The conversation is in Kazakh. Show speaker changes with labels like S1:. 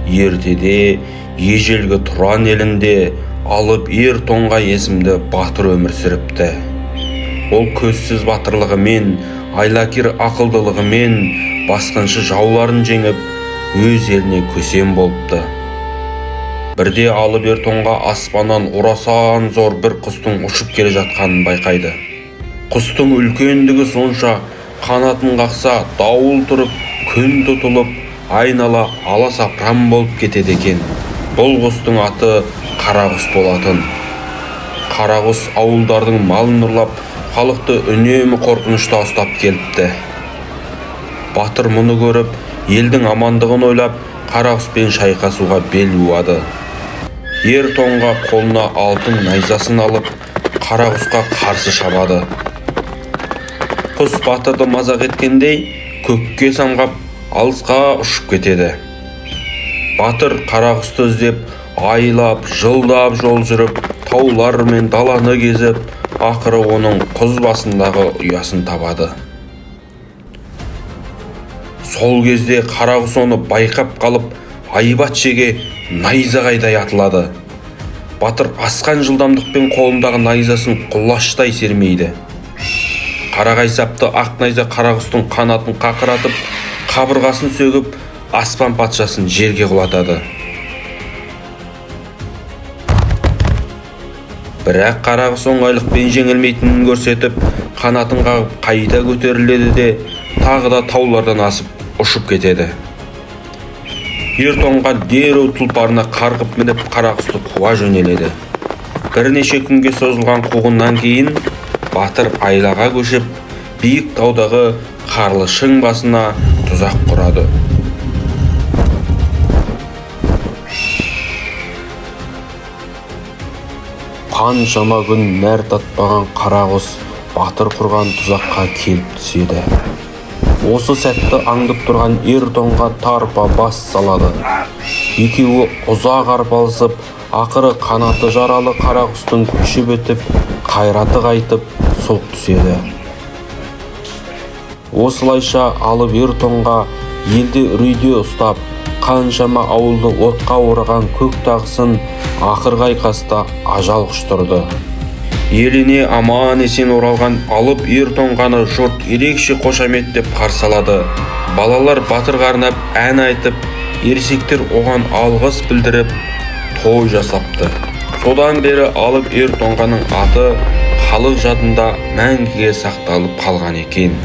S1: ертеде ежелгі Тұран елінде Алып ер тоңға есімді батыр өмір сүріпті. Ол көзсіз батырлығымен, айлакер ақылдылығымен басқыншы жауларын жеңіп, өз еліне көсем болыпты. Бірде Алып ер тоңға аспаннан орасан зор бір құстың ұшып келе жатқанын байқайды. Құстың үлкендігі сонша, қанатын қақса дауыл тұрып, күн тұтылып, айнала аласапыран болып кетеді екен. Бұл құстың аты Қарағұс болатын. Қарағұс ауылдардың малын ұрлап, халықты үнемі қорқынышта ұстап келіпті. Батыр мұны көріп, елдің амандығын ойлап, Қарағұспен шайқасуға бел буады. Ер тоңға қолына алтын найзасын алып, Қарағұсқа қарсы шабады. Құс батырды мазақ еткендей, көкке самғап, алысқа ұшып кетеді. Батыр Қарағұсты іздеп, айлап, жылдап жол жүріп, таулар мен даланы кезіп, ақыры оның құз басындағы ұясын табады. Сол кезде Қарағұс оны байқап қалып, айбат шеге найзағайдай атылады. Батыр асқан жылдамдықпен қолындағы найзасын құлаштай сермейді. Қарағай сапты ақ найза Қарағұстың қанатын қақыратып, қабырғасын сөгіп, аспан патшасын жерге құлатады. Бірақ Қарағұс оңайлықпен жеңілмейтінін көрсетіп, қанатын қағып қайта көтеріледі де, тағы да таулардан асып ұшып кетеді. Ер тоңға дереу тұлпарына қарғып мініп, Қарағұсты қуа жөнеледі. Бірнеше күнге созылған қуғыннан кейін батыр айлаға көшіп, биік таудағы қарлы шың басына тұзақ құрады. Қаншама күн нәр татпаған Қарағұс батыр құрған тұзаққа келіп түседі. Осы сәтті аңдып тұрған ер тоңға тарпа бас салады. Екеуі ұзақ арпалысып, ақыры қанаты жаралы Қарағұстың күші бітіп, қайраты қайтып, соқ түседі. Осылайша Алып ер тоңға елді үрейде ұстап, қаншама ауылды отқа ораған көк тағысын ақырғы айқаста ажал құштырды. Еліне аман есен оралған Алып ер тоңғаны жұрт ерекше қошаметтеп қарсы алады. Балалар батырға арнап ән айтып, ересектер оған алғыс білдіріп, той жасапты. Содан бері Алып ер тоңғаның аты халық жадында мәңгіге сақталып қалған екен.